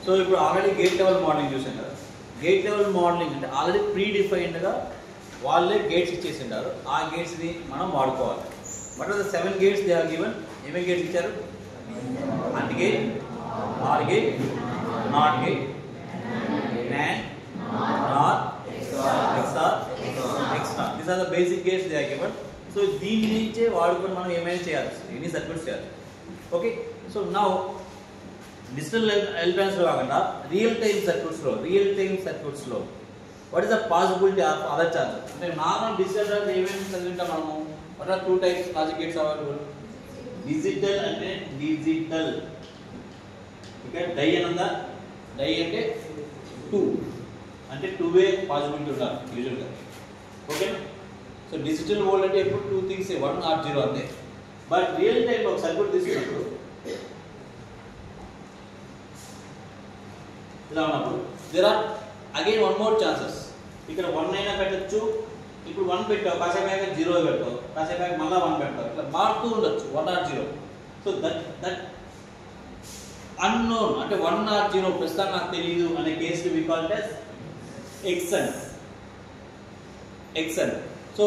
So ఇప్పుడు already gate level modelling చూసాం కదా. గేట్ లెవెల్ మోడలింగ్ అంటే ఆల్రెడీ ప్రీ డిఫైన్డ్గా వాళ్ళే గేట్స్ ఇచ్చేసింటారు. ఆ గేట్స్ని మనం వాడుకోవాలి. What are the 7 gates they are given? ఏమేమి గేట్స్ ఇచ్చారు? AND gate, are gate, NOT gate, NAND, NOR, XOR, XNOR. These are the basic gates they are given. So దీని నుంచే వాడుకొని మనం ఏమైనా చేయాలి, ఎన్ని సర్క్యూట్స్ చేయాలి. ఓకే, సో నౌ డిజిటల్ ఎలక్ట్రానిక్స్లో కాకుండా రియల్ టైమ్ సర్క్యూట్స్లో what is the possibility of other chances? అంటే నార్మల్ డిజిటల్ ఏమేమి చదివింటాం మనము? What are 2 types logic gates available? Digital అంటే డిజిటల్, ఇక్కడ డై అనందా, డై అంటే 2 అంటే 2-way పాసిబిలిటీ ఉండాలి యూజువల్గా. ఓకే, సో డిజిటల్ వరల్డ్ అంటే ఎప్పుడు 2 things 1 or 0 అంతే. బట్ రియల్ టైంలో ఒక సర్క్యూట్ తీసుకున్నప్పుడు ఇలా ఉన్నప్పుడు there are again 1 more chances. ఇక్కడ 1 అయినా పెట్టచ్చు. ఇప్పుడు 1 పెట్టావు, కాసేపు అయ్యాక 0 పెడతావు, కాసేపు అయ్యాక మళ్ళీ 1 పెడతావు, ఇట్లా మారుతూ ఉండొచ్చు 1 or 0. సో దట్ అన్నోన్ అంటే 1 or 0 ప్రస్తుతం నాకు తెలియదు అనే case we call it as ఎక్సన్. సో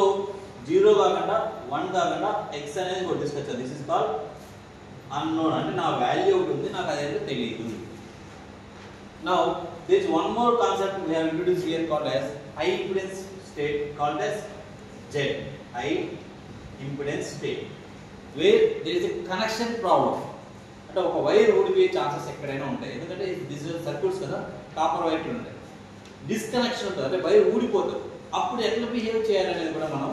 0 కాకుండా 1 కాకుండా ఎక్స్ అనేది కూడా తీసుకొచ్చారు. This is called unknown. అంటే నా వాల్యూ ఒకటి ఉంది, నాకు అదేంటో తెలియదు. Now there is one more concept we have introduced here called as high impedance state, called as Z, high impedance state, where there is a connection problem. అంటే ఒక wire ఊడిపోయే chances ఎక్కడైనా ఉంటాయి. ఎందుకంటే డిజిటల్ సర్క్యూట్స్ కదా, copper wire ఉంటాయి, disconnection ఉంటుంది, అంటే wire ఊడిపోతుంది. అప్పుడు ఎట్లా బిహేవ్ చేయాలనేది కూడా మనం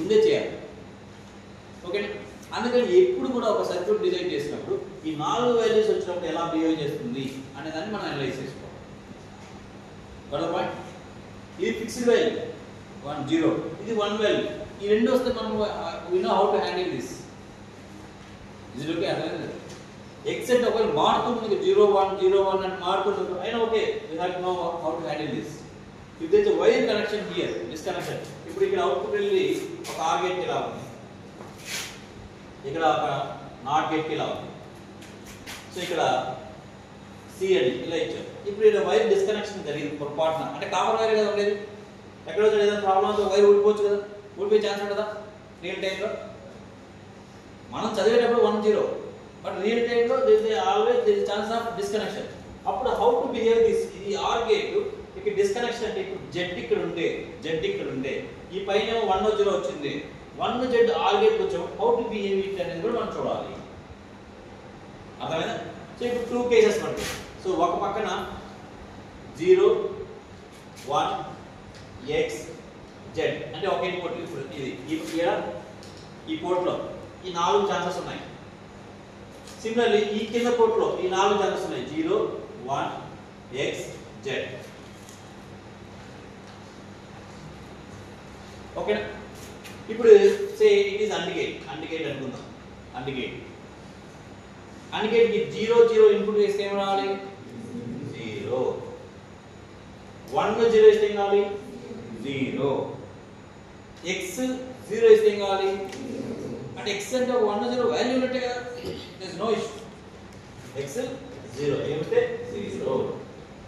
ముందే చేయాలి. ఓకే, అందుకని ఎప్పుడు కూడా ఒక సర్క్యూట్ డిజైన్ చేసినప్పుడు ఈ 4 వాల్యూస్ వచ్చినప్పుడు ఎలా బిహేవ్ చేస్తుంది అనే దాన్ని మనం అనలైజ్ చేసుకోవాలి. పాయింట్, ఇది ఫిక్స్డ్ వాల్యూ 1 0, ఇది 1 వాల్యూ. ఈ రెండు వస్తే మనం we know how to handle this. ఇది ఓకే, అర్థమైంది. ఎక్సెప్ట్ ఒకవేళ మారుతుంది 0 1 0 1 అని మారుతుంది అయినా okay, we have to know how to handle this. If there is a wire connection here, disconnection. ఇప్పుడు ఇక్కడ అవుట్పుట్ వెళ్ళి ఒక ఆర్ గేట్ ఇలా ఉంది, ఇక్కడ ఒక నాట్ గేట్ ఇలా ఉంది. సో ఇక్కడ సి అని ఇలా ఇచ్చారు. ఇప్పుడు ఇలా వైర్ డిస్కనెక్షన్ జరిగింది పొరపాటున, అంటే కాపర్ వైర్ కదా ఉండేది, ఎక్కడో ఏదైనా ప్రాబ్లం అయితే వైర్ ఊడిపోవచ్చు కదా, ఊడిపోయే ఛాన్స్ ఉంటుందా రియల్ టైంలో? మనం చదివేటప్పుడు 1 0, బట్ రియల్ టైంలో always this chance of disconnection. అప్పుడు హౌ టు బిహేవ్ దిస్? ఇది ఆర్ గేట్, ఇక్కడ డిస్కనెక్షన్ అంటే ఇప్పుడు జెడ్ ఇక్కడ ఉండే ఈ పైన 1 0 వచ్చింది, 1 Z ఆర్ గేట్ వచ్చాము, హౌ టు బిహేవ్ ఇట్ అనేది కూడా మనం చూడాలి. అర్థమైందా? సో ఇప్పుడు 2 కేసెస్ పడుతుంది. సో ఒక పక్కన 0 1 X Z అంటే ఒక ఇన్పుట్. ఇప్పుడు ఇది ఈ పోర్ట్లో ఈ 4 ఛాన్సెస్ ఉన్నాయి. సిమిలర్లీ ఈ కింద పోర్ట్లో ఈ 4 ఛాన్సెస్ ఉన్నాయి, 0 1 X Z. ఓకేనా? ఇప్పుడు say it is and gate అనుకుందాం. అండ్ గేట్ కి 0 0 ఇన్పుట్ వేస్తే ఏం రావాలి? 0. 1 0 ఇస్తే ఏం కావాలి? 0. X 0 ఇస్తే ఏం కావాలి? అంటే X అంటే ఒక 1 0 వాల్యూ ఉన్నట్టే కదా, there is no issue. X 0 ఏమిటే 0.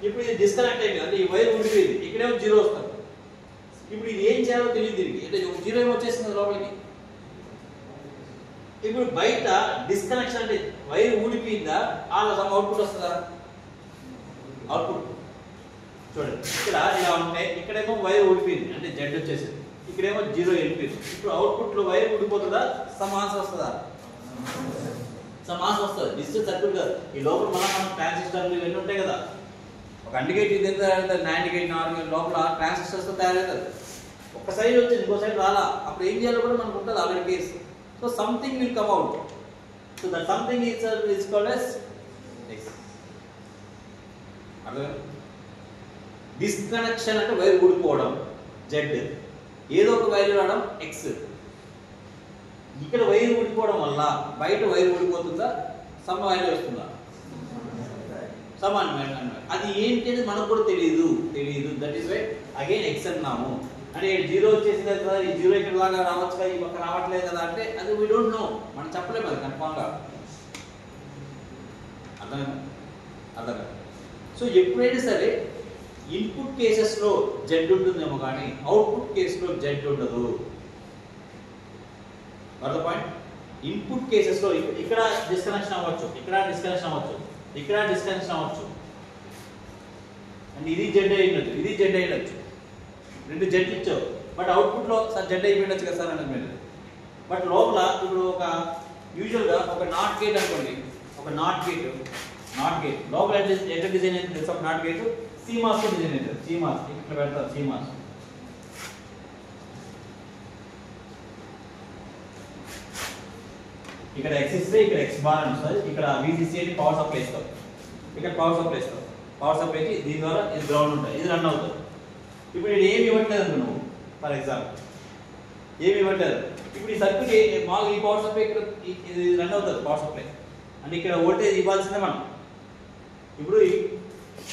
ఇప్పుడు ఇది డిస్కనెక్ట్ అయింది, అంటే ఈ వైర్ ఉండిపోయింది, ఇక్కడేమో 0 వస్తుంది. ఇప్పుడు ఇది ఏం చేయాలో తెలియదు దీనికి, అంటే 0 ఏమో వచ్చేసింది లోపలికి. ఇప్పుడు బయట డిస్కనెక్షన్ అంటే వైర్ ఊడిపోయిందా, అలా సమ్ అవుట్పుట్ వస్తుందా? అవుట్పుట్ చూడండి, ఇక్కడ ఇలా ఉంటే ఇక్కడేమో వైర్ ఊడిపోయింది, అంటే జెడ్ వచ్చేసింది, ఇక్కడేమో 0 వెళ్ళిపోయింది. ఇప్పుడు అవుట్పుట్ లో వైర్ ఊడిపోతుందా, సమ్ ఆన్సర్ వస్తుందా? సమ్ ఆన్సర్ వస్తుంది. డిజిటల్ సర్క్యూట్ కాదు, ఈ లోపల మనం ట్రాన్సిస్టర్లు ఇవన్నీ ఉంటాయి కదా. ఒక అండ్ గేట్ ఇది తయారవుతుంది, నాండ్ గేట్ నార్ గేట్ లోపల ట్రాన్సిస్టర్స్ తో తయారవుతుంది. ఒక సైడ్ వచ్చింది, ఇంకో సైడ్ రాలా, అప్పుడు ఏం చేయాలో కూడా మనకు ఉంటుంది already case. So something will come out. So that something is called as X. అర్థమైందా? డిస్కనెక్షన్ అంటే వైర్ ఊడిపోవడం Z, ఏదో ఒక వైర్ రావడం X. ఇక్కడ వైర్ ఊడిపోవడం వల్ల బయట వైర్ ఊడిపోతుందా, సమ్ వైర్ వస్తుందా? సమానం. అది ఏంటి అనేది మనకు కూడా తెలియదు. That is why again X అన్నాము. అంటే 0 వచ్చేసింది కదా, ఈ 0 ఇక్కడ లాగా రావచ్చు కదా, ఈ పక్క రావట్లేదు కదా అంటే అది వీ డోంట్ నో, మనం చెప్పలేము అది కన్ఫామ్గా. అర్థమైందా? అర్థం. సో ఎప్పుడైనా సరే ఇన్పుట్ కేసెస్లో జెడ్ ఉంటుందేమో కానీ అవుట్పుట్ కేసులో జెడ్ ఉండదు. అర్థం పాయింట్. ఇన్పుట్ కేసెస్లో ఇక్కడ డిస్కనెక్షన్ అవ్వచ్చు, ఇక్కడ డిస్కనెక్షన్ అవ్వచ్చు, ఇక్కడ డిస్కనెక్షన్ అవ్వచ్చు, అండ్ ఇది జెడ్ అయ్యొచ్చు, ఇది జెడ్ అయ్యొచ్చు, రెండు జెడ్ ఇచ్చావు, బట్ అవుట్పుట్లో సార్ జెడ్ అయిపోయిండొచ్చు కదా సార్ అనేది మీరు. బట్ లోపల ఇప్పుడు ఒక యూజువల్గా ఒక నాట్ గేట్ అనుకోండి, ఒక నాట్ గేట్ లోపల ఎట్లా డిజైన్ అయితే తెలుసు. నాట్ గేట్ CMOS డిజైన్ అవుతుంది. CMOS ఇక్కడ పెడతారు. CMOS ఇక్కడ X ఇస్తే ఇక్కడ X బార్ అని వస్తుంది. ఇక్కడ VCC అని పవర్ సప్లై ఇస్తాం, ఇక్కడ పవర్ సప్లై ఇస్తాం. పవర్ సప్లైకి దీని ద్వారా ఇది గ్రౌండ్ ఉంటుంది, ఇది రన్ అవుతుంది. ఇప్పుడు ఇది ఏమి ఇవ్వట్లేదు అనుకో నువ్వు, ఫర్ ఎగ్జాంపుల్ ఏమి ఇవ్వట్లేదు. ఇప్పుడు ఈ సర్క్యూట్ మాకు ఈ పవర్ సప్లై ఇక్కడ ఇది రన్ అవుతుంది పవర్ సప్లై అంటే ఇక్కడ వోల్టేజ్ ఇవ్వాల్సిందే మనం. ఇప్పుడు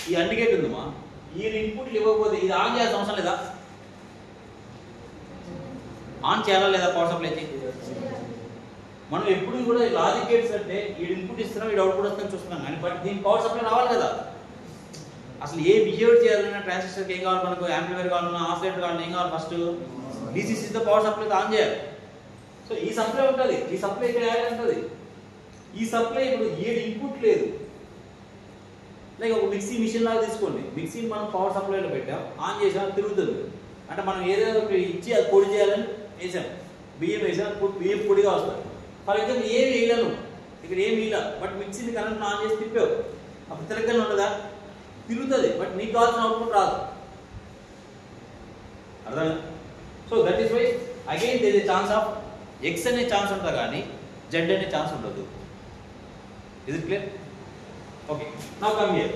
ఈ అండ్ గేట్ ఉందమ్మా, ఈ ఇన్పుట్లు ఇవ్వకపోతే ఇది ఆన్ చేయాల్సిన అవసరం లేదా? ఆన్ చేయాలా లేదా పవర్ సప్లైకి? మనం ఎప్పుడు కూడా లాజిక్ గేట్స్ అంటే ఈ ఇన్పుట్ ఇస్తున్నాం, ఈ అవుట్పుట్ వస్తుందని చూస్తున్నాం కానీ బట్ దీని పవర్ సప్లై రావాలి కదా. అసలు ఏ బిహేవియర్ చేయాలన్నా ట్రాన్సిస్టర్కి ఏం కావాలి, మనకు యాంప్లిఫైర్ కావాలన్నా ఆసిలేటర్ కావాలన్నా ఏం కావాలి, ఫస్ట్ DCCతో పవర్ సప్లై ఆన్ చేయాలి. సో ఈ సప్లై ఉంటుంది, ఈ సప్లై ఇక్కడ యాడ్ ఉంటుంది. ఈ సప్లై ఇప్పుడు ఏ ఇన్పుట్ లేదు. లైక్ ఒక మిక్సీ మిషన్ లాగా తీసుకోండి, మిక్సీని మనం పవర్ సప్లైలో పెట్టాం, ఆన్ చేసాం, తిరుగుతుంది. అంటే మనం ఏదైనా ఇచ్చి అది పొడి చేయాలని వేసాం, బియ్యం వేసాం, బియ్యం పొడిగా వస్తుంది. ఫర్ ఎగ్జాంపుల్ ఏమి వేయలేను, ఇక్కడ ఏమి వేయలే, బట్ మిక్సీని కరెంట్ ఆన్ చేసి తిప్పావు, అప్పుడు తిరగని ఉండదా? తిరుగుతుంది, బట్ నీకు కావాల్సిన అవుట్పుట్ రాదు. అర్థం. So that is why again there is chance of X అనే ఛాన్స్ ఉంటుంది కానీ Z అనే ఛాన్స్ ఉండదు. Is it clear? Okay, now come here.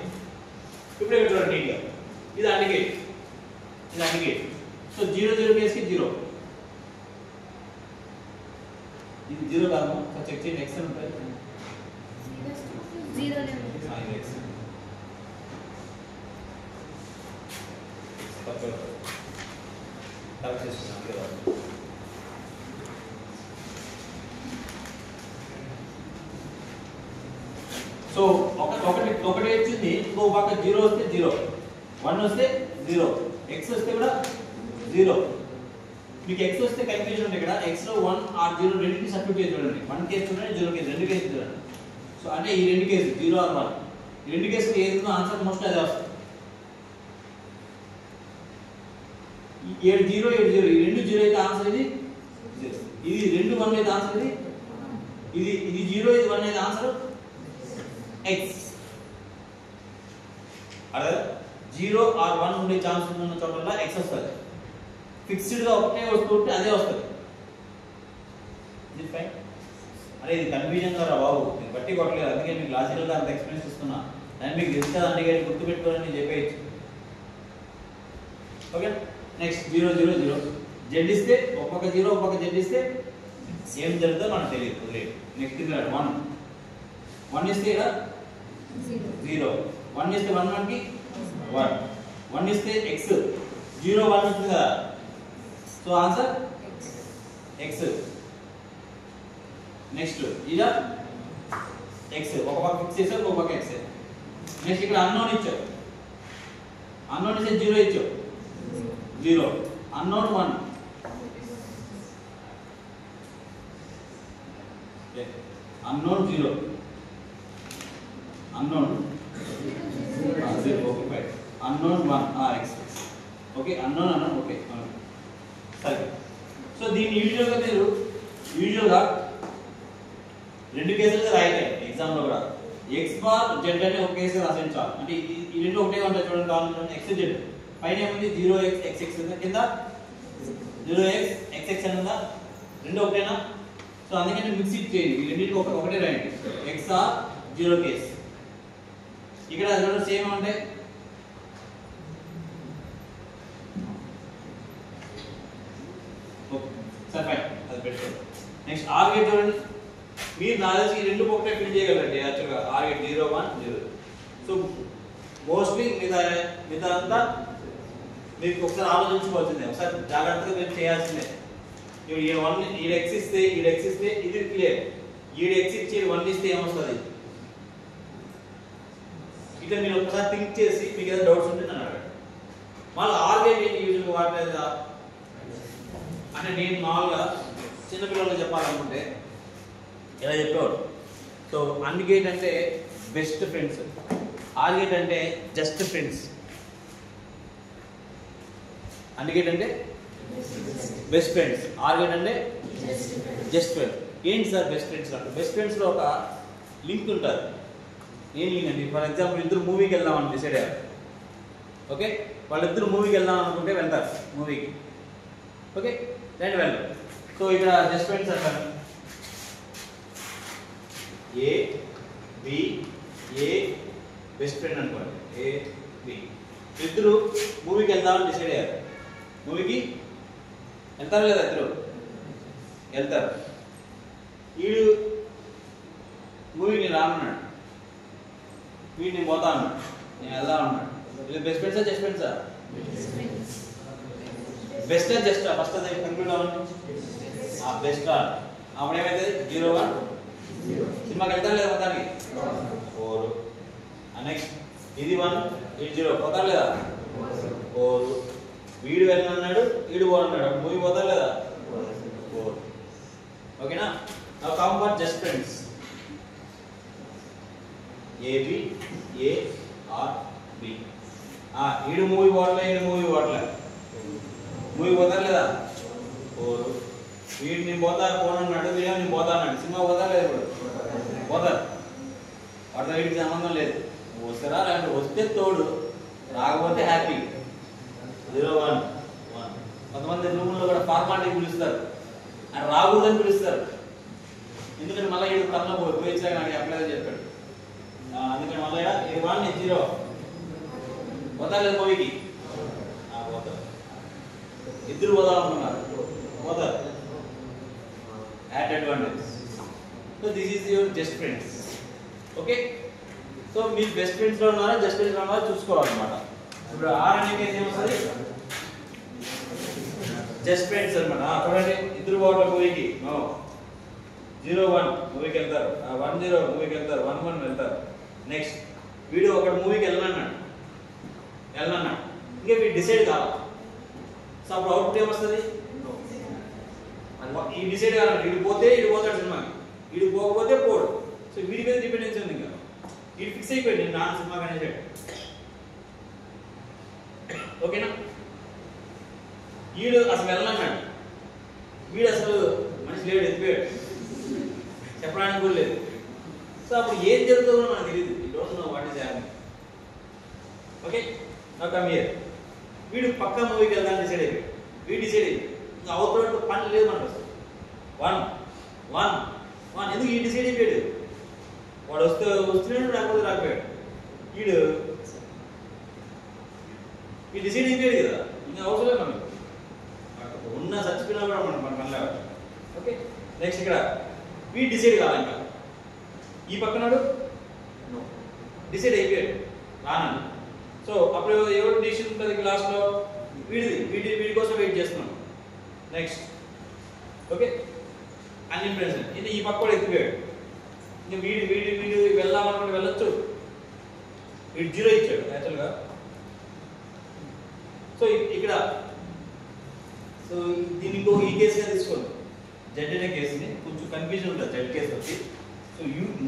ఇప్పుడు ఇక్కడ చూడండి నీట్గా, ఇది అండ్ గేట్, ఇది అండ్ గేట్. సో 0 0 కేసుకి 0, ఇది 0 కాదు. సో చెక్ చేయండి, X అని ఉంటుంది 0 X కరెక్ట్ చేస్తున్నాను కదా. సో ఒకటి వచ్చింది, ఇంకో పక్క 0 వస్తే 0, 1 వస్తే 0, X వస్తే కూడా 0. మీకు X వస్తే కన్ఫ్యూజన్ ఉంది. ఇక్కడ X లో 1 or 0 రెండింటిని సబ్స్టిట్యూట్ చేసి చూడండి. 1 కేసు చూడండి, 0 కేసు, రెండు కేసు చూడండి. సో అంటే ఈ రెండు కేసు 0 or 1, ఈ రెండు కేసులు ఏది ఉందో ఆన్సర్ మోస్ట్ అదే వస్తుంది. 7 0 7 0, ఈ రెండు 0 అయితే ఆన్సర్ ఇది 0. ఇది రెండు 1 అయితే ఆన్సర్ ఇది 0, ఇది 1 అయితే ఆన్సర్ X. అదే 0 or 1 ఉండే ఛాన్స్ ఉన్న చోటల్లో X వస్తుంది. ఫిక్స్డ్ గా ఒకటే వస్తుంటే అదే వస్తుంది. ఇది ఫైన్. అరే ఇది కన్ఫ్యూజన్ గా రా బాబు, నేను బట్టి కొట్టలేదు, అందుకే మీకు లాజికల్ గా అంత ఎక్స్ప్లెయిన్ ఇస్తున్నా. నేను మీకు తెలుసు కదా, అందుకే గుర్తుపెట్టుకోవాలని చెప్పేయచ్చు. ఓకే, నెక్స్ట్ 0 0 0 Z ఇస్తే ఒక పక్క 0 ఒక పక్క Z ఇస్తే ఏం జరుగుతుందో మనకు తెలియదు. నెక్స్ట్ 1 ఇస్తే ఇక్కడ 0, 1 ఇస్తే 1 మనకి 1 ఇస్తే X, 0 1 వస్తుంది కదా. So answer X. నెక్స్ట్ ఇద X, ఒక పక్క ఫిక్స్ చేసావు, ఒక పక్క X. నెక్స్ట్ ఇక్కడ అన్నోన్ ఇచ్చావు, అన్నోన్ ఇస్తే 0 ఇచ్చావు, 0, unknown 1, unknown 0, unknown 0, okay fine, unknown 1 X. Okay, unknown okay సరే. సో దీన్ని యూజువల్గా రెండు కేసులుగా రాయకండి ఎగ్జామ్లో కూడా. X బార్ Z అనే ఒక కేసు రాసేయండి చాలు. అంటే ఈ రెండు ఒకటే ఉంటాయి చూడండి, కావాలి X Z పైన ఏముంది 0x XX కింద 0x XX అని ఉందా, రెండు ఒకటేనా? సో అందుకని మిక్స్ చేయండి, ఈ రెండింటికి ఒకటే రాయండి, X ఆర్ 0 కేస్. ఇక్కడ రెండు సేమ్ ఉంటాయి. ఓకే సరే ఫైన్, అది పెట్టుకోండి. నెక్స్ట్ ఆర్ గేట్ చూడండి, మీరు నాలెడ్జ్ ఈ రెండు ఒకటే ఫిల్ చేయగలండి యాక్చువల్గా. Or gate 0 1 0. సో మోస్ట్లీ మిగతా అంతా మీకు ఒకసారి ఆలోచించుకోవాల్సిందే, ఒకసారి జాగ్రత్తగా మీరు చేయాల్సిందే. ఈ X ఇస్తే ఇది క్లియర్, ఈ X ఇచ్చి 1 ఇస్తే ఏమొస్తుంది, ఇట్లా మీరు ఒకసారి థింక్ చేసి మీకు ఏదైనా డౌట్స్ ఉంటే నన్ను అడగండి. మళ్ళీ ఆర్గేట్ ఏంటి యూజువల్ వాడలేదా అంటే నేను మామూలుగా చిన్నపిల్లలకు చెప్పాలనుకుంటే ఎలా చెప్పేవాడు. సో అన్గేట్ అంటే బెస్ట్ ఫ్రెండ్స్, ఆర్గేట్ అంటే జస్ట్ ఫ్రెండ్స్. అన్గేట్ అంటే బెస్ట్ ఫ్రెండ్స్, ఆర్గేట్ అంటే జస్ట్ ఫ్రెండ్స్. ఏంటి సార్ బెస్ట్ ఫ్రెండ్స్ అంటే? బెస్ట్ ఫ్రెండ్స్లో ఒక లింక్ ఉంటుంది. ఏం లింక్ అండి? ఫర్ ఎగ్జాంపుల్ ఇద్దరు మూవీకి వెళ్దామని డిసైడ్ అయ్యారు. ఓకే, వాళ్ళిద్దరు మూవీకి వెళ్దాం అనుకుంటే వెళ్తారు మూవీకి. ఓకే, రెండు వెళ్తారు. సో ఇక్కడ జస్ట్ ఫ్రెండ్స్ అంటారు. A B, a best friend అనుకోండి, ఏ బి. ఇద్దరు మూవీకి వెళ్దామని డిసైడ్ అయ్యారు. మూవీకి వెళ్తారు లేదా? ఇద్దరు వెళ్తారు. వీడు మూవీని రానున్నాడు, వీడు నేను పోతా అన్నాడు, నేను వెళ్దా అన్నాడు. వీళ్ళు బెస్ట్ ఫ్రెండ్సా జస్ట్ ఫ్రెండ్సా? బెస్ట్ జస్ట్ ఫస్ట్ అది కంక్లూడ్ అవ్వండి. బెస్ట్ అప్పుడు ఏమైతుంది? 0-1 సినిమాకి వెళ్తారు లేదా మొత్తానికి? 4. నెక్స్ట్ ఇది 1, ఇది 0 పోతారు లేదా? 4. వీడు వెళ్ళన్నాడు, వీడు పోతున్నాడు, మూవీ పోతారు లేదా? 4. ఓకేనా? నా compound just friends A B, A or B. ఈడు మూవీ పోవట్లే, ఈడు మూవీ పోవట్లే, మూవీ పోతారు లేదా? 4. వీడు నేను పోతాను ఫోన్ అన్నాడు, వీడు నేను పోతా అన్నాడు, సినిమా పోతారు లేదు? ఇప్పుడు పోతారు. వాటితో వీడికి సంబంధం లేదు. వస్తారా లేకపోతే వస్తే తోడు, రాకపోతే హ్యాపీ. 0-1. కొంతమంది రూముల్లో కూడా ఫార్మాలిటీ పిలుస్తారు, అని రాకూడదని పిలుస్తారు. ఎందుకంటే మళ్ళీ వీడు కన్నా పోయించాక నాకు చెప్పలేదని చెప్పాడు. అందుకని మళ్ళీ ఇది 1, ఇది 0 పోతారు లేదు మూవీకి? పోతారు. ఇద్దరు పోదాం అనుకున్నారు, పోతారు. At advantage. So this is your just friends. Okay, so మీరు బెస్ట్ ఫ్రెండ్స్లో ఉన్నారా జస్ట్ ఫ్రెండ్స్లో ఉన్నారా చూసుకోవాలన్నమాట. ఇప్పుడు ఆర్ అనే కేసు ఏమొస్తుంది? జస్ట్ ఫ్రెండ్స్ అనమాట. చూడండి, ఇద్దరు పోవడం మూవీకి 0-1 మూవీకి వెళ్తారు, 1-0 మూవీకి వెళ్తారు, 1-1 వెళ్తారు. నెక్స్ట్ వీడు ఒకటి మూవీకి వెళ్ళనన్నాడు, ఇంకా వీడు డిసైడ్ కావాలి. సో అప్పుడు అవుట్పుట్ ఏమొస్తుంది? ఈ డిసైడ్ కావాలి. వీడు పోతే వీడు పోతాడు సినిమాకి, వీడు పోకపోతే పోడు. సో వీడి మీద డిపెండెన్సీ ఉంది. ఇంకా వీడు ఫిక్స్ అయిపోయాడు, నేను నాన్న సినిమాకి అనేసాడు. ఓకేనా? వీడు అసలు వెళ్ళన్నాడు, వీడు అసలు మనిషి లేడు, ఎత్తిపోయాడు, చెప్పడానికి కూడా లేదు. సో అప్పుడు ఏం జరుగుతుందో మనకు తెలియదు. ఈ రోజు know what is happening. Okay, నా కమ్ హియర్. వీడు పక్కా మూవీకి వెళ్దాన్ని డిసైడ్ అయిపోయాడు, వీడు డిసైడ్ అయిపోయాడు. ఇంకా అవతల పని లేదు మనకు అసలు. 1-1 ఎందుకు ఈ డిసైడ్ అయిపోయాడు? వాడు వస్తున్నాడు, రాకపోతే రాకపోయాడు. వీడు డిసైడ్ అయిపోయాడు కదా, ఇంకా అవసరం లేదు మనకు. ఉన్న చచ్చిపోయినా కూడా మన పనిలే. ఓకే, నెక్స్ట్ ఇక్కడ వీడు డిసైడ్ కావాలి. ఇంకా ఈ పక్కనాడు డిసైడ్ అయిపోయాడు రానని. సో అప్పుడు ఎవరు డిసిషన్ ఉంటుంది క్లాస్లో? వీడి కోసం వెయిట్ చేస్తున్నాం. నెక్స్ట్ ఓకే, అన్ని ఫ్రెండ్స్ ఇది ఈ పక్క కూడా ఎక్కిపోయాడు. ఇంకా వీడు వెళ్దామనుకుంటే వెళ్ళొచ్చు, వీడు 0 ఇచ్చాడు యాక్చువల్గా. సో ఇక్కడ సో దీనికి ఈ కేసుగా తీసుకోండి, జెడ్ అనే కేసుని. కొంచెం కన్ఫ్యూజన్ ఉంటుంది జెడ్ కేసు వచ్చి. So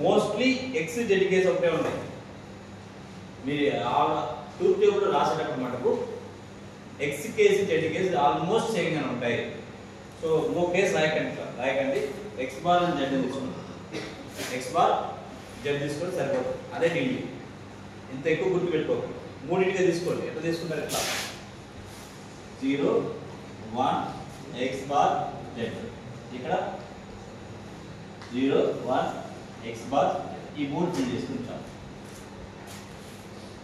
mostly X Z case ఒకటే ఉంటాయి. మీరు ట్రూత్ టేబుల్ రాసేటప్పుడు మటుకు X case Z case almost same గానే ఉంటాయి. సో నో కేసు రాయకండి. ఎక్స్ బార్ అని జెడ్ తీసుకోండి, ఎక్స్ బార్ జెడ్ తీసుకొని సరిపోతుంది. అదే డీల్. ఇంత ఎక్కువ గుర్తు పెట్టుకోండి, మూడింటిగా తీసుకోండి. ఎట్లా తీసుకుంటారు? ఎట్లా 0-1 ఎక్స్ బార్ జెడ్. ఇక్కడ 0-1 ఎక్స్ బార్, ఈ మూడు ఫిల్ చేసుకుంటాం.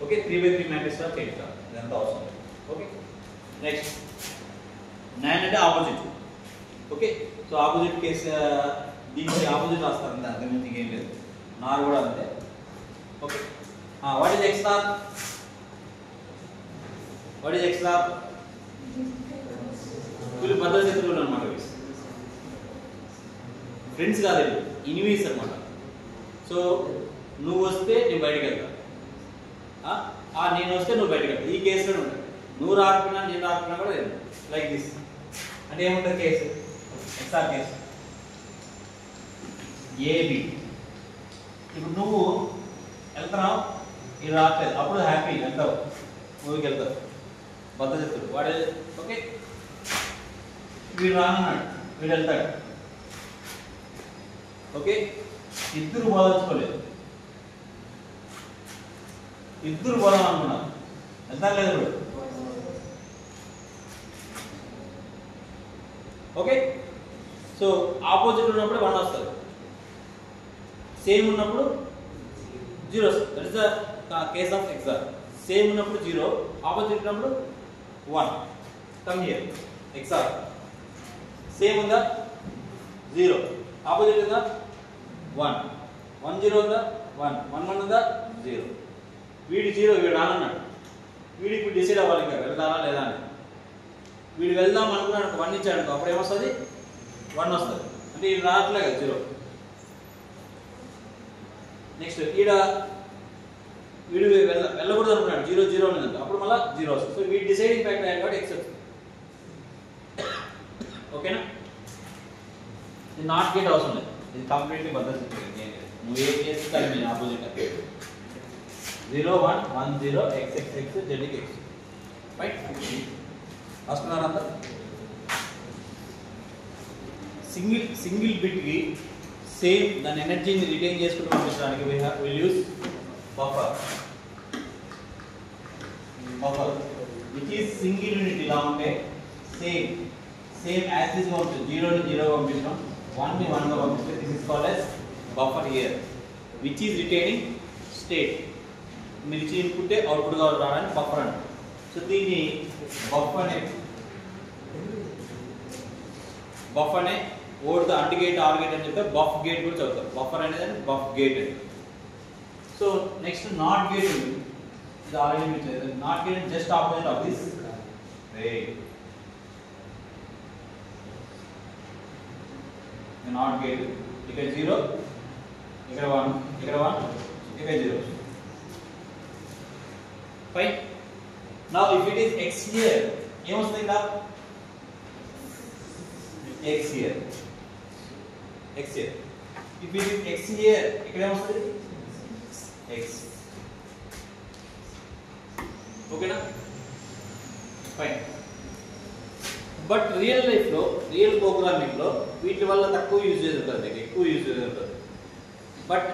ఓకే, 3/3 మ్యాట్రిక్స్ లా చేస్తాం, ఇదంతా అవసరం లేదు. ఓకే, నెక్స్ట్ 9 అంటే opposite. Okay, so opposite case దీనికి ఆపోజిట్ రాస్తారు అంతే, అంతకుమించి ఏం లేదు. నార్ కూడా అంతే. Okay, what is X star? What is X star? వీళ్ళు భద్ర శత్రువులు అనమాట. ఫ్రెండ్స్ కాదండి, ఇనిమీస్ అనమాట. సో నువ్వు వస్తే నేను బయటకు వెళ్తా, వస్తే నువ్వు బయటకు ఈ కేసులో ఉంటాయి. నువ్వు రాకపోయినా నేను రాకపోయినా కూడా లైక్ దిస్ అంటే ఏముంటుంది కేసు ఎక్స్ఆర్ కేసు ఏబి. ఇప్పుడు నువ్వు వెళ్తున్నావు ఇది రావట్లేదు అప్పుడు హ్యాపీ వెళ్తావు మూవీకి వెళ్తావు బద్దచెప్తాడు వాడు ఓకే వీడు రానన్నాడు వీడు వెళ్తాడు ఓకే ఇద్దరు బోధించుకోలేదు ఇద్దరు పోదాం అనుకున్నారు వెళ్తారు లేదు ఇప్పుడు ఓకే. సో ఆపోజిట్ ఉన్నప్పుడు 1 వస్తుంది సేమ్ ఉన్నప్పుడు 0 వస్తుంది. That is the case of XOR. Same ఉన్నప్పుడు 0 ఆపోజిట్ ఉన్నప్పుడు 1. కమ్ హియర్ ఎక్సార్ సేమ్ ఉందా 0 ఆపోజిట్ ఉందా 1 1 0 ఉందా 1 1 1 ఉందా 0. వీడి 0 వీడు రానన్నాడు వీడికి ఇప్పుడు డిసైడ్ అవ్వాలి ఇంకా వెళ్దానా లేదా అని. వీడు వెళ్దాం అనుకున్నాడు 1 ఇచ్చాడు అనుకో అప్పుడు ఏమొస్తుంది 1 వస్తుంది అంటే వీడు రావట్లే కదా 0. నెక్స్ట్ వీడు వెళ్ళకూడదు అనుకున్నాడు 0 0 ఉన్నది అప్పుడు మళ్ళీ 0 వస్తుంది. సో వీడి డిసైడింగ్ ఫ్యాక్టర్ అయ్యాడు కాబట్టి ఎక్స్ వస్తుంది ఓకేనా. ఇది నాట్ గేట్ అవసరం లేదు ఇది కంప్లీట్లీ బద్దలు నువ్వు ఏ కేసు కలిపి opposite 0 1 1 0 x x x z x right రాసుకున్నారా అందరూ. సింగిల్ బిట్ కి సేమ్ దాని ఎనర్జీని రిటైన్ చేసుకుంటూ పంపించడానికి will use buffer which is single unit ఇలా ఉంటే సేమ్ యాజ్ ఇస్ గా ఉంటుంది 0 ని 0 గా పంపించడం 1 ని 1 గా పంపిస్తే this is called as buffer here which is retaining state. మీరు ఇచ్చి ఇన్పుట్టే అవుట్పుట్ గా రావడానికి బఫర్ అంటారు. సో దీన్ని బఫ్ అనే ఓడితో అంటి గేట్ ఆర్ గేట్ అని చెప్తే బఫ్ గేట్ కూడా చదువుతారు. బఫర్ అనేది బఫ్ గేట్ అని. సో నెక్స్ట్ నాట్ గేట్ ఉంది ఇది ఆల్రెడీ మీరు చదివారు. Not gate just opposite of this not gate ఇక్కడ 0 ఇక్కడ 1 ఇక్కడ 1 ఇక్కడ 0 fine. Now if it is x here ఏం వస్తుంది ఇక్కడ x here if it is x here ఇక్కడ ఏం వస్తుంది x ఓకేనా ఫైన్. బట్ రియల్ లైఫ్ లో రియల్ ప్రోగ్రామింగ్ లో వీటి వల్ల తక్కువ యూజెస్ ఉంటుంది ఎక్కువ యూజెస్ ఉంటుంది. But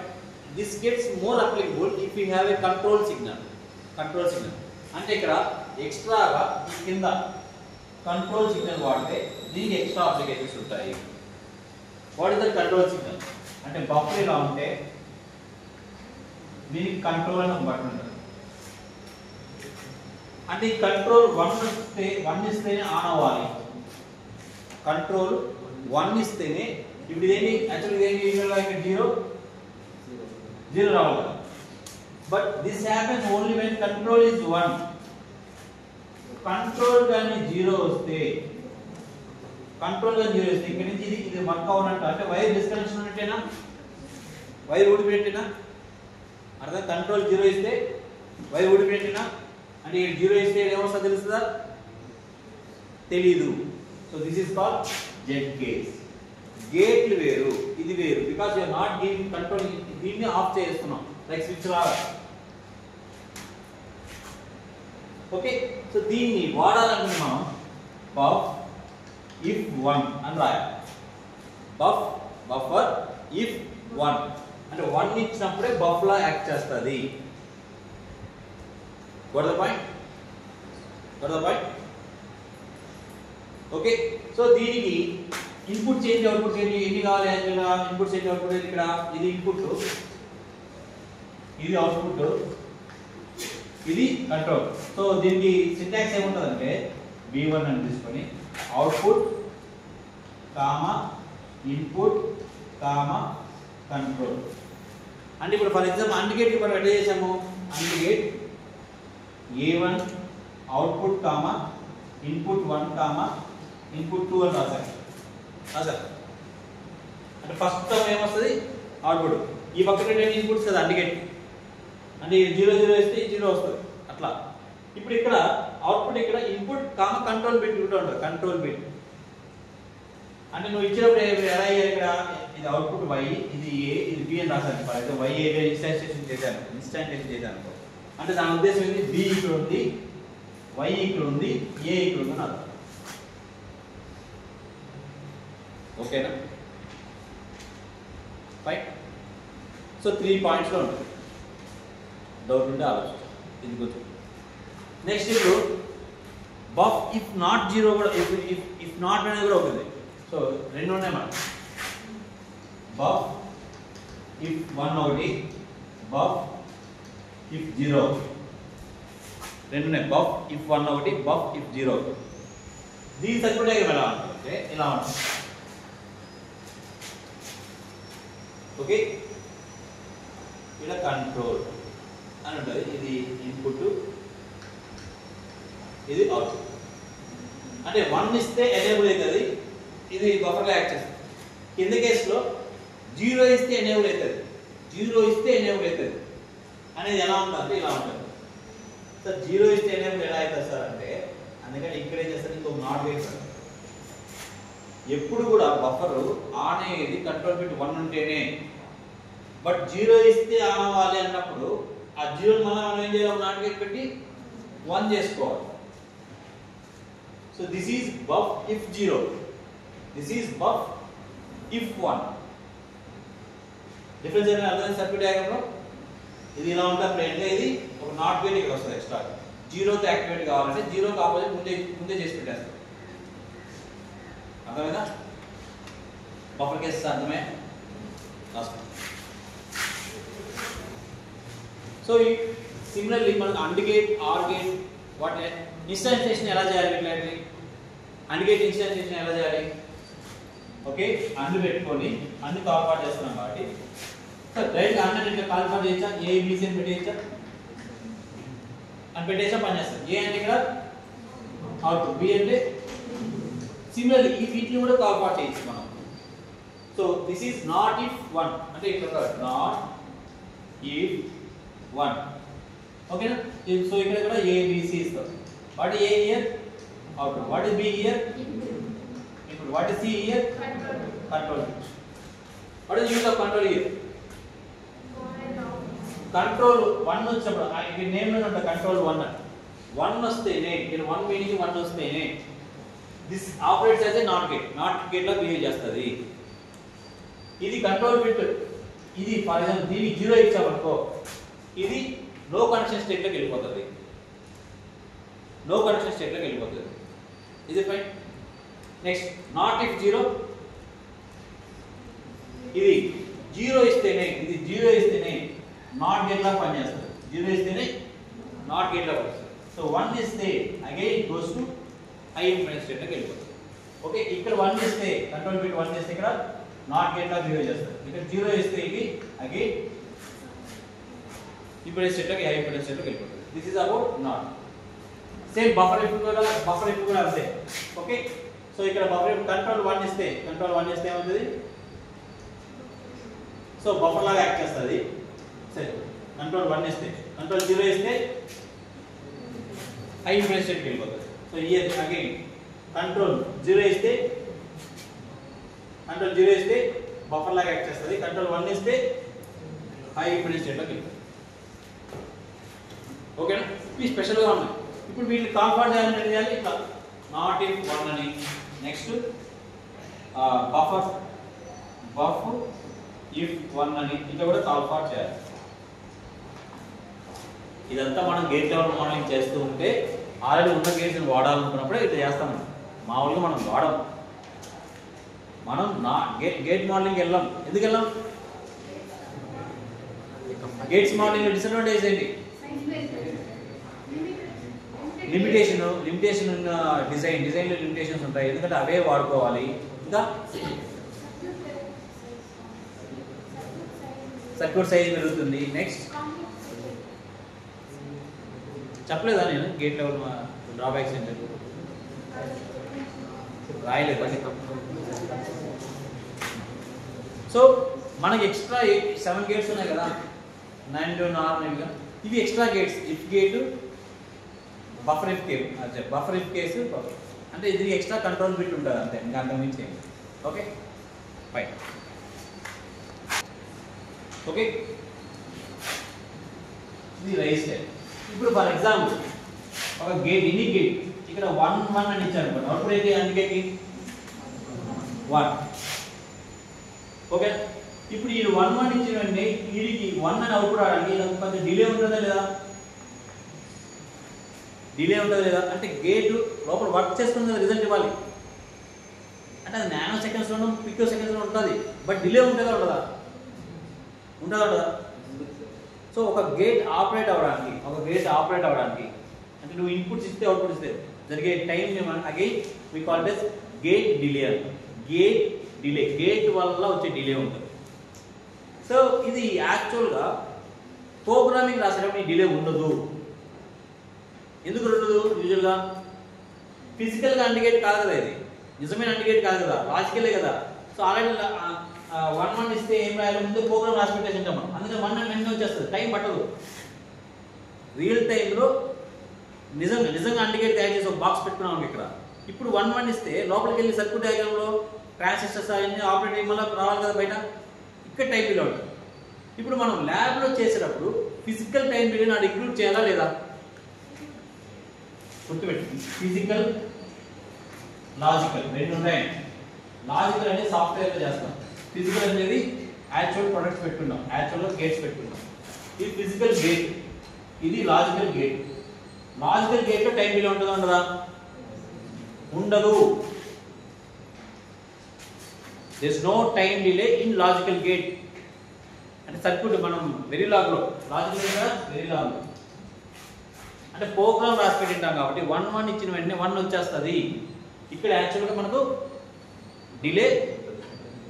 this gets more applicable if you have a control signal అంటే ఇక్కడ ఎక్స్ట్రాగా కింద కంట్రోల్ సిగ్నల్ వాడితే దీనికి ఎక్స్ట్రా అప్లికేషన్స్ ఉంటాయి. What is the control signal అంటే బఫర్ ఇలా ఉంటే దీనికి కంట్రోల్ అని ఒక బటన్ ఉంటుంది. అంటే ఈ కంట్రోల్ 1 ఇస్తేనే ఆన్ అవ్వాలి. కంట్రోల్ 1 ఇస్తేనే ఇప్పుడు ఇదేంటి యాక్చువల్గా ఇదేంటి ఇక్కడ 0 రావాలి కదా. But this happens only when control is 1. Control గాని 0 వస్తే ఇక్కడ నుంచి ఇది వర్క్ అవునట్టు అంటే వైర్ డిస్కనెక్షన్ ఉన్నట్టేనా వైర్ ఊడిపోయినట్టేనా అర్థం. కంట్రోల్ 0 ఇస్తే వైర్ ఊడిపోయినట్టేనా అంటే 0 ఇస్తే ఏమొస్తుందో తెలుస్తుందా తెలీదు. So this is called Z case. గేట్లు వేరు ఇది వేరు because you are not giving control. దీన్ని ఆఫ్ చేస్తున్నాం లైక్ స్విచ్ లాగా ఓకే. సో దీన్ని వాడాలంటే మనం బఫ్ ఇఫ్ 1 అని రాయాలి. బఫర్ ఇఫ్ 1 అంటే 1 ఇచ్చినప్పుడే బఫ్ లా యాక్ట్ చేస్తుంది. Got the point? Okay. So దీనికి ఇన్పుట్ చేంజ్ అవుట్పుట్ చేంజ్ ఎన్ని కావాలి యాక్చువల్గా ఇన్పుట్ చేంజ్ అవుట్పుట్ ఇక్కడ ఇది ఇన్పుట్ ఇది అవుట్పుట్ ఇది కంట్రోల్. సో దీనికి సింటాక్స్ ఏముంటుందంటే B1 అని తీసుకొని output comma input comma control అంటే ఇప్పుడు ఫర్ ఎగ్జాంపుల్ అండ్ గేట్ మనం ఎట్లా చేసాము and gate A1 output comma input 1 comma input 2 అని రాశారు. అంటే ఫస్ట్ టర్మ్ ఏమొస్తుంది అవుట్పుట్ ఈ పక్కన ఇన్పుట్స్ కదా అండ్ గేట్ అంటే 0 0 ఇస్తే 0 వస్తుంది అట్లా ఇప్పుడు ఇక్కడ అవుట్పుట్ ఇక్కడ ఇన్పుట్ కామ కంట్రోల్ బిట్ కూడా ఉంటుంది. కంట్రోల్ బిట్ అంటే నువ్వు ఇచ్చినప్పుడు ఎలా అయ్యారు ఇక్కడ ఇది అవుట్పుట్ y, ఇది a, ఇది b అని రాశాను. అయితే y a ఇన్స్టాంటేషన్ చేశాను అంటే దాని ఉద్దేశం ఏంటి, b ఇక్కడ ఉంది, y ఇక్కడ ఉంది, a ఇక్కడ ఉంది అని అర్థం. ఓకేనా? ఫైన్. సో 3 పాయింట్స్లో ఉంటుంది. డౌట్ ఉంటే ఆలోచించు. ఇది కొంచెం నెక్స్ట్ ఇప్పుడు బఫ్ ఇఫ్ నాట్ జీరో కూడా ఇఫ్ నాట్ అనేది కూడా ఉంటుంది. సో రెండు ఉన్నాయి మనం. బఫ్ ఇఫ్ 1 ఒకటి, బఫ్ ఇఫ్ 0 రెండు ఉన్నాయి. బఫ్ ఇఫ్ 1 ఒకటి, బఫ్ ఇఫ్ 0. దీని సర్క్యూట్ డయాగ్రమ్ ఎలా ఉంటుంది, ఇలా ఉంటుంది. ఓకే, ఇలా కంట్రోల్ అని ఉంటుంది. ఇది ఇన్పుట్, ఇది అవుట్పుట్. అంటే 1 ఇస్తే ఎనేబుల్ అవుతుంది, ఇది బఫర్గా యాక్ట్ చేస్తుంది. కింద కేసులో 0 ఇస్తే ఎనేబుల్ అవుతుంది, 0 ఇస్తే ఎనేబుల్ అవుతుంది అనేది ఎలా ఉంటుంది, ఇలా ఉంటుంది. సార్ 0 ఇస్తే ఎనేబుల్ ఎలా అవుతుంది సార్ అంటే, అందుకని ఇక్కడ ఏం చేస్తారు, ఇంకొక నాట్ వేస్తారు. ఎప్పుడు కూడా బఫర్ ఆన్ అయ్యేది కంట్రోల్ బిట్ 1 ఉంటేనే. బట్ 0 ఇస్తే ఆన్ అవ్వాలి అన్నప్పుడు ఆ 0 మళ్ళీ మనం ఏం చేయాలి, నాట్ గేట్ పెట్టి 1 చేసుకోవాలి. So this is buff if 0, this is buff if 1. Difference ఏంటంటే అర్థం సర్క్యూట్ డయాగ్రామ్ లో ఇది ఇలా ఉంటుంది ప్లేన్ గా, ఇది ఒక నాట్ గేట్ ఇక్కడ వస్తుంది ఎక్స్ట్రా. 0తో యాక్టివేట్ కావాలంటే 0కి ఆపోజిట్ ముందే చేసి పెట్టేస్తాం. అర్థమైందా? బఫర్ కేసెస్ అర్థమే. సో సిమిలర్లీ మనకు and gate, are gate, what instantiation ఎలా చేయాలి, ఇట్లాంటి అండ్ గేట్ ఇన్స్టాంటేషన్ ఎలా చేయాలి. ఓకే, అండ్ పెట్టుకొని అన్ని కాల్ పార్ట్ చేస్తున్నాం కాబట్టి సార్ డైరెక్ట్ అన్న ఇట్లా కాల్ పార్ట్ చేయొచ్చా, ఏ బీసీ అని పెట్టేయచ్చా అని పెట్టేసా పని చేస్తాం. ఏ అంటే ఇక్కడ అవుట్పుట్, బి అంటే సిమిలర్లీ ఈ వీటిని కూడా కాల్ పార్ట్ చేయొచ్చు మనం. So this is not if 1 అంటే ఇక్కడ నాట్ ఇఫ్ 1. ఓకేనా? సో ఇక్కడ కూడా ఏ బీసీ ఇస్తాం. What a here, output. What is be here, input. What is see here, control. What is use of control here, control 1 వచ్చినప్పుడు ఇక్కడ నేమ్ లో ఉంటుంది కంట్రోల్ 1 వస్తేనే, ఇక్కడ 1 మీనింగ్ 1 వస్తేనే this operates as a not gate, NOT gate law behave చేస్తుంది. ఇది control bit, ఇది ఫర్ ఎగ్జాంపుల్ దీనికి 0 ఇచ్చామనుకో, ఇది నో కనెక్షన్ స్టేట్ లోకి వెళ్ళిపోతుంది, నో కనెక్షన్ స్టేట్ లోకి వెళ్ళిపోతుంది. ఇది ఫైన్. నెక్స్ట్ నాట్ ఇఫ్ 0, ఇది 0 ఇస్తేనే, ఇది 0 ఇస్తేనే నాట్ గేట్ లా పనిచేస్తుంది. 0 ఇస్తేనే నాట్ గేట్ లా పనిచేస్తుంది. సో 1 ఇస్తే again it goes to high impedance state లోకి వెళ్ళిపోతుంది. ఓకే, ఇక్కడ 1 ఇస్తే కంట్రోల్ బిట్ 1 ఇస్తే ఇక్కడ నాట్ గేట్ లా బిహేవ్ చేస్తుంది. ఇక్కడ 0 ఇస్తే ఇది అగైన్ ఇంపెడెన్స్ స్టేట్ లోకి, హై ఇంపెడెన్స్ స్టేట్ లోకి వెళ్ళిపోతుంది. This is about not. Same buffer if కూడా అంతే. ఓకే, సో ఇక్కడ బఫర్ ఇఫ్ కంట్రోల్ 1 ఇస్తే ఏమవుతుంది, సో బఫర్ లాగా యాక్ట్ చేస్తుంది. సరే, కంట్రోల్ 1 ఇస్తే, కంట్రోల్ 0 ఇస్తే హై ఇంపెడెన్స్ స్టేట్కి వెళ్ళిపోతుంది. సో హియర్ అగైన్ కంట్రోల్ 0 ఇస్తే బఫర్ లాగా యాక్ట్ చేస్తుంది. కంట్రోల్ 1 ఇస్తే హై ఇంపెడెన్స్ స్టేట్లోకి వెళ్ళిపోతుంది. ఓకేనా? ఇవి స్పెషల్గా ఉన్నాయి. ఇప్పుడు వీటిని కాంపౌండ్ చేయాలి ఇట్లా నాట్ ఇఫ్ 1 అని. నెక్స్ట్ బఫ్ ఇఫ్ 1 అని ఇట్లా కూడా కాంపౌండ్ చేయాలి. ఇదంతా మనం గేట్ లెవెల్ మోడలింగ్ చేస్తూ ఉంటే ఆల్రెడీ ఉన్న గేట్స్ని వాడాలనుకున్నప్పుడే ఇట్లా చేస్తాం. మామూలుగా మనం వాడం, మనం గేట్ మోడలింగ్ వెళ్ళాం. ఎందుకు వెళ్ళాం? గేట్స్ మోడలింగ్ డిసడ్వాంటేజ్ ఏంటి? లిమిటేషన్ డిజైన్లో లిమిటేషన్స్ ఉంటాయి. ఎందుకంటే అవే వాడుకోవాలి. ఇంకా సర్క్యూట్ సైజ్ పెరుగుతుంది. నెక్స్ట్ చెప్పలేదా నేను గేట్ లెవెల్ డ్రాబ్యాక్స్ ఏంటి రాయలేదు. సో మనకి ఎక్స్ట్రా 7 గేట్స్ ఉన్నాయి కదా, 9 నార్మల్గా. ఇవి extra gates. If gate, buffer if case అంటే ఇది ఎక్స్ట్రా కంట్రోల్ బిట్ ఉంటుంది అంతే, ఇంకా అంతకుమించి ఏమి. Okay fine. ఓకే ఇది రైస్ టైం. ఇప్పుడు ఫర్ ఎగ్జాంపుల్ ఒక గేట్, ఎనీ గేట్ ఇక్కడ 1 1 అని ఇచ్చారు అనుకోండి, అవుట్పుట్ అయితే అందుకేకి 1. ఓకే ఇప్పుడు ఈ 1 1 ఇచ్చిన వెంటనే వీడికి 1 అని అవుట్పుట్ రావడానికి కొంచెం డిలే ఉంటుందా లేదా? డిలే ఉంటుంది లేదా? అంటే గేట్ లోపల వర్క్ చేసుకున్న కదా రిజల్ట్ ఇవ్వాలి. అంటే అది నానో సెకండ్స్లోనూ పికో సెకండ్స్లో ఉంటుంది, బట్ డిలే ఉంటుందా ఉండదా? ఉంటుందా? సో ఒక గేట్ ఆపరేట్ అవ్వడానికి అంటే నువ్వు ఇన్పుట్స్ ఇస్తే అవుట్పుట్ ఇస్తే జరిగే time again we call this gate delay అంట. గేట్ వల్ల వచ్చే డిలే ఉంటుంది. సో ఇది యాక్చువల్గా ప్రోగ్రామింగ్ రాసేటప్పుడు ఈ డిలే ఉండదు. ఎందుకు ఉండదు? యూజువల్గా ఫిజికల్గా అండిగేట్ కాదు కదా, ఇది నిజమైన అండిగేట్ కాదు కదా, లాజికలే కదా. సో ఆల్రెడీ 1 1 ఇస్తే ఏం రాయాలి, ముందు ప్రోగ్రామ్ రాసి పెట్టేసి ఉంటాం మనం, అందుకని 1 అని వెంటనే వచ్చేస్తుంది, టైం పట్టదు. రియల్ టైంలో నిజంగా అండిగేట్ తయారు చేసి ఒక బాక్స్ పెట్టుకున్నాం ఇక్కడ. ఇప్పుడు 1 1 ఇస్తే లోపలికి వెళ్ళి సర్క్యూట్ డయాగ్రామ్లో ట్రాన్సిస్టర్స్ అవన్నీ ఆపరేట్ అయ్యి మళ్ళీ రావాలి కదా బయట, ఇక్కడ టైం పీరియడ్ ఉంటుంది. ఇప్పుడు మనం ల్యాబ్లో చేసేటప్పుడు ఫిజికల్ టైం పీరియడ్ నాడు ఇంక్లూడ్ చేయాలా లేదా? గుర్తుపెట్టి, ఫిజికల్ లాజికల్ రెండు ఉన్నాయి. లాజికల్ అనేది సాఫ్ట్వేర్లో చేస్తాం, ఫిజికల్ అనేది యాక్చువల్ ప్రొడక్ట్స్ పెట్టుకున్నాం, యాక్చువల్గా గేట్స్ పెట్టుకున్నాం. ఇది ఫిజికల్ గేట్, ఇది లాజికల్ గేట్. లాజికల్ గేట్లో టైం డిలే ఉంటుందా ఉండదా? ఉండదు. There is no time delay in logical gate. అంటే సర్క్యూట్ మనం వెరీలాగ్లో వెరీలాగ్ అంటే ప్రోగ్రామ్ రాసి పెట్టింటాం కాబట్టి 1 1 ఇచ్చిన వెంటనే 1 వచ్చేస్తుంది. ఇక్కడ యాక్చువల్గా మనకు డిలే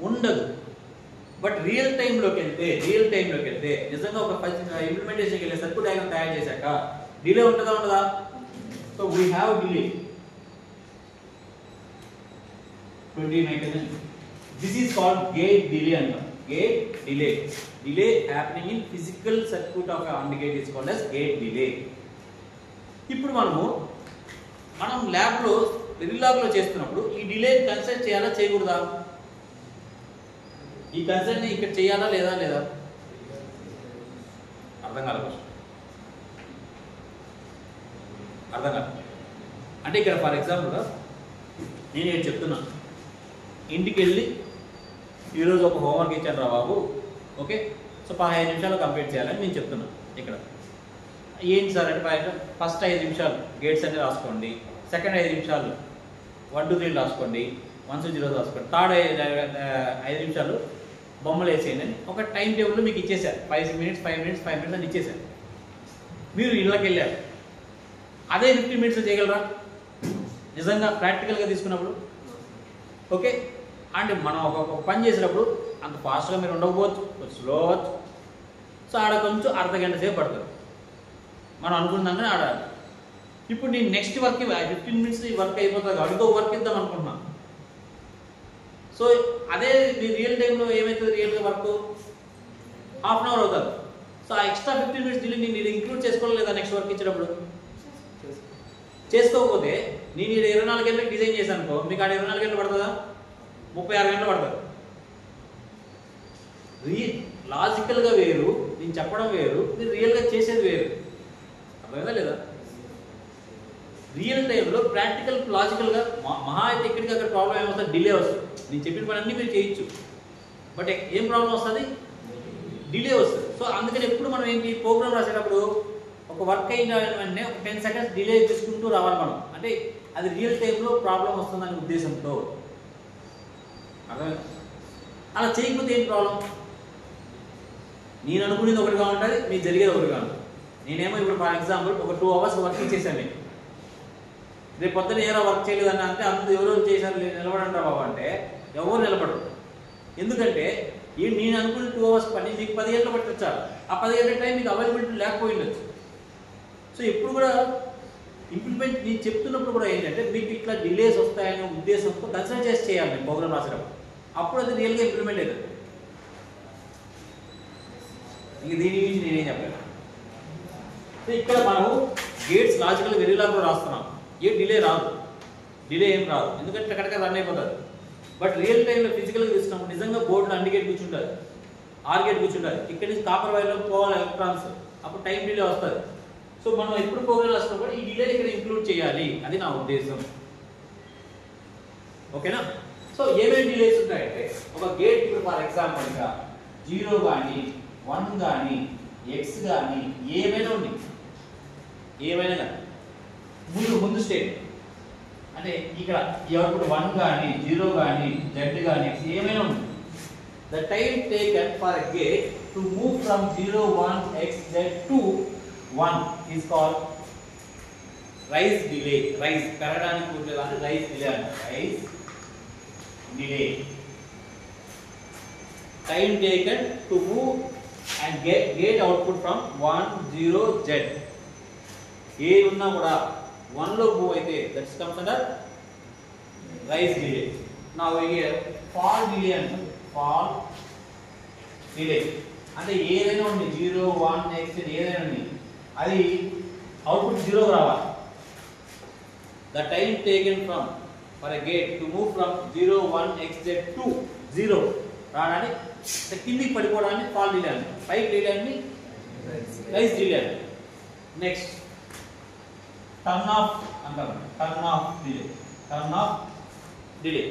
ఉండదు. బట్ రియల్ టైంలోకి వెళ్తే నిజంగా ఒక ఇంప్లిమెంటేషన్కి వెళ్ళే సర్క్యూట్ డయాగ్రామ్ తయారు చేశాక డిలే ఉంటుందా ఉండదా? So we have delay 20 microsecond. This is called gate delay అంటాం. Gate delay happening in physical circuit of AND gate is called as gate delay. ఇప్పుడు మనం ల్యాబ్లో వెరీలాగ్లో చేస్తున్నప్పుడు ఈ డిలే కన్సిడర్ చేయాలా చేయకూడదా? ఈ కన్సిడర్ని ఇక్కడ చేయాలా లేదా? అర్థం కాదు. అంటే ఇక్కడ ఫర్ ఎగ్జాంపుల్గా నేను ఏం చెప్తున్నా, ఇంటికి వెళ్ళి ఈరోజు ఒక హోంవర్క్ ఇచ్చాను రా బాబు, ఓకే, సో 15 నిమిషాలు కంప్లీట్ చేయాలని నేను చెప్తున్నా. ఇక్కడ ఏంటి సార్ అంటే ఫస్ట్ 5 నిమిషాలు గేట్స్ అన్ని రాసుకోండి, సెకండ్ 5 నిమిషాలు 1 2 3 రాసుకోండి, 1 2 0 రాసుకోండి, థర్డ్ 5 నిమిషాలు బొమ్మలు వేసేయండి అని ఒక టైం టేబుల్లో మీకు ఇచ్చేసారు. 5 మినిట్స్ అని ఇచ్చేసారు. మీరు ఇళ్ళకి వెళ్ళారు, అదే 15 మినిట్స్ చేయగలరా నిజంగా ప్రాక్టికల్గా తీసుకున్నప్పుడు? ఓకే, అంటే మనం ఒక పని చేసినప్పుడు అంత ఫాస్ట్గా మీరు ఉండకపోవచ్చు, స్లో అవ్వచ్చు. సో ఆడ కొంచెం అర్ధగంట సేపు పడుతుంది మనం అనుకున్నాం ఆడాలి. ఇప్పుడు నేను నెక్స్ట్ వర్క్ 15 మినిట్స్ వర్క్ అయిపోతుంది కాబట్టి ఇంకో వర్క్ ఇద్దాం అనుకుంటున్నాను. సో అదే రియల్ టైంలో ఏమవుతుంది, రియల్గా వర్క్ ½ అవర్ అవుతుంది. సో ఆ ఎక్స్ట్రా 15 మినిట్స్ డిలే నేను ఇంక్లూడ్ చేసుకోలేదా నెక్స్ట్ వర్క్ ఇచ్చినప్పుడు? చేసుకోకపోతే నేను 24 గంటలకు డిజైన్ చేశాను అనుకో, మీకు ఆడ 24 గంటలు పడుతుందా? 36 గంటలు పడుతుంది. లాజికల్గా వేరు, నేను చెప్పడం వేరు, మీరు రియల్గా చేసేది వేరు. అర్థమైందా లేదా? రియల్ టైంలో ప్రాక్టికల్ లాజికల్గా మహా అయితే ఎక్కడికి అక్కడ ప్రాబ్లం ఏమవుతుంది, డిలే వస్తుంది. నేను చెప్పిన పని అన్నీ మీరు చేయొచ్చు, బట్ ఏం ప్రాబ్లం వస్తుంది, డిలే వస్తుంది. సో అందుకని ఎప్పుడు మనం ఏంటి ప్రోగ్రామ్ రాసేటప్పుడు ఒక వర్క్ అయిన వెంటనే ఒక 10 సెకండ్స్ డిలే తీసుకుంటూ రావాలి మనం, అంటే అది రియల్ టైంలో ప్రాబ్లం వస్తుందనే ఉద్దేశంతో. అర్థమైందా? అలా చేయకపోతే ఏం ప్రాబ్లం, నేను అనుకునేది ఒకటిగా ఉంటుంది, మీకు జరిగేది ఒకటిగా ఉంటుంది. నేనేమో ఇప్పుడు ఫర్ ఎగ్జాంపుల్ ఒక 2 అవర్స్ వర్క్ ఇచ్చేసాను మీకు, రేపు పొద్దున ఏదో వర్క్ చేయలేదని అంటే అందరూ ఎవరెవరు చేశారు నిలబడంటారు బాబు అంటే ఎవరు నిలబడరు. ఎందుకంటే నేను అనుకున్న 2 అవర్స్ పని మీకు 10 గంటలు పట్టొచ్చారు, ఆ 10 గంటల టైం మీకు అవైలబిలిటీ లేకపోయి ఉండొచ్చు. సో ఎప్పుడు కూడా ఇంప్లిమెంట్ నేను చెప్తున్నప్పుడు కూడా ఏంటంటే మీకు ఇట్లా డిలేస్ వస్తాయనే ఉద్దేశంతో కన్సిడర్ చేసి చేయాలి నేను ప్రోగ్రామ్ రాసేటప్పుడు, అప్పుడు అది రియల్గా ఇంప్లిమెంట్ అవుతుంది. ఇంక దీని గురించి నేనేం చెప్పాను. సో ఇక్కడ మనం గేట్స్ లాజికల్ వెరీలాగ్లో రాస్తున్నాం, ఏ డిలే రాదు, డిలే ఏం రాదు, ఎందుకంటే టకటక రన్ అయిపోతుంది. బట్ రియల్ టైంలో ఫిజికల్గా తీసుకున్నప్పుడు నిజంగా బోర్డులో అన్ని గేట్ కూర్చుంటుంది, ఆర్ గేట్ కూర్చుంటుంది, ఇక్కడి నుంచి కాపర్ వైర్లో పోవాలి ఎలక్ట్రాన్స్, అప్పుడు టైం డిలే వస్తుంది. సో మనం ఎప్పుడు ప్రోగ్రామ్ రాసినప్పుడు ఈ డిలే ఇక్కడ ఇంక్లూడ్ చేయాలి, అది నా ఉద్దేశం. ఓకేనా? సో ఏమేమి డిలేస్ ఉంటాయంటే ఒక గేట్ ఇప్పుడు ఫర్ ఎగ్జాంపుల్ గా 0 కానీ 1 కానీ ఎక్స్ కానీ ఏమైనా ఉంది, ఏమైనా కానీ ముందు స్టేట్ అంటే ఇక్కడ ఈ అవుట్పుట్ 1 కానీ 0 కానీ z కానీ x ఏమైనా ఉంది. The time taken for a gate to move from 0 1 x z to 1 is called rise delay. Rise పెరగడానికి ఉండేదాన్ని rise delay అంటారు. Rise delay. Time taken to move and get output from 1 0 z. ఏ ఉన్నా కూడా 1 లో move అయితే that's comes under rise delay. Now here fall delay అంటారు. fall delay అంటే ఏదైనా ఉంది 0 1 x ఏదైనా ఉంది అది అవుట్పుట్ 0 రావాలి. The time taken from for a gate to move from 0 1 x z to 0 రావడానికి కిందికి పడిపోవడాన్ని ఫాల్ డిలే అంటారు, పైకి డిలే అని రైజ్ డిలే అంటారు. నెక్స్ట్ టర్న్ ఆఫ్ అంటారు, turn off delay. Turn off delay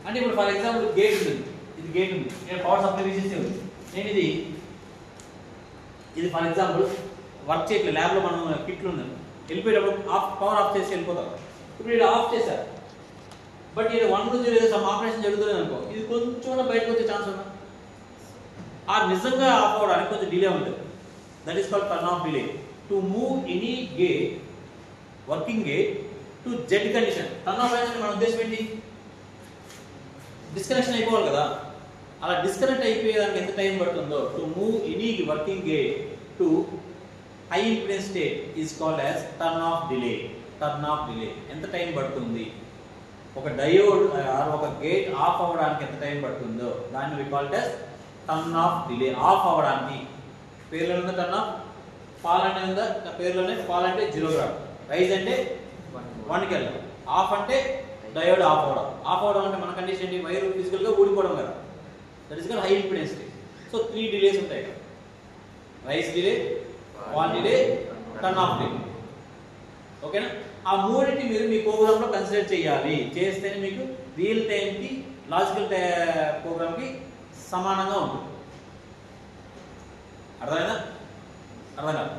అంటే ఇప్పుడు ఫర్ ఎగ్జాంపుల్ గేట్ ఉంటుంది, ఇది గేట్ ఉంది, నేను పవర్ సప్లై తీసేసి ఉంది, నేను ఇది ఫర్ ఎగ్జాంపుల్ వర్క్ చేయట్లేదు, ల్యాబ్లో మనం కిట్లు ఉన్నాను, వెళ్ళిపోయేటప్పుడు పవర్ ఆఫ్ చేసి వెళ్ళిపోతాం. ఇప్పుడు ఇది ఆఫ్ చేశారు, బట్ ఇది 1 నుంచి ఏదో సమ్ ఆపరేషన్ జరుగుతుంది అనుకో, ఇది కొంచెం బయటకు వచ్చే ఛాన్స్ ఉందా? ఆ నిజంగా ఆఫ్ అవ్వడానికి కొంచెం డిలే ఉంటుంది. That is called turn off delay. To move any gate working gate to Z condition. Turn off అనేది మన ఉద్దేశం ఏంటి? డిస్కనెక్షన్ అయిపోవాలి కదా, అలా డిస్కనెక్ట్ అయిపోయేదానికి ఎంత టైం పడుతుందో to move any working gate to high impedance state is called as turn off delay. Turn off delay ఎంత టైం పడుతుంది, ఒక డయోడ్ ఒక గేట్ ఆఫ్ అవ్వడానికి ఎంత టైం పడుతుందో దాన్ని we called as turn off delay. Off అవ్వడానికి పేర్లో ఉందా టర్న్ ఆఫ్, ఫాల్ అంటే ఉందా పేర్లోనే, ఫాల్ అంటే 0 గ్రామ్, రైజ్ అంటే 1కి వెళ్ళడం, ఆఫ్ అంటే డయోడ్ ఆఫ్ అవ్వడం. ఆఫ్ అవ్వడం అంటే మన కండిషన్ ఏంటి? వైర్ ఫిజికల్గా ఊడిపోవడం కదా, that is called high impedance state. So 3 delays ఉంటాయి కదా, rise delay, fall delay, turn off delay. ఓకేనా? ఆ మూడింటి మీరు మీ ప్రోగ్రామ్ లో కన్సిడర్ చేయాలి, చేస్తేనే మీకు రియల్ టైం కి లాజికల్ ప్రోగ్రామ్ కి సమానంగా ఉంటుంది. అర్థమైందా? అర్థం కాదు.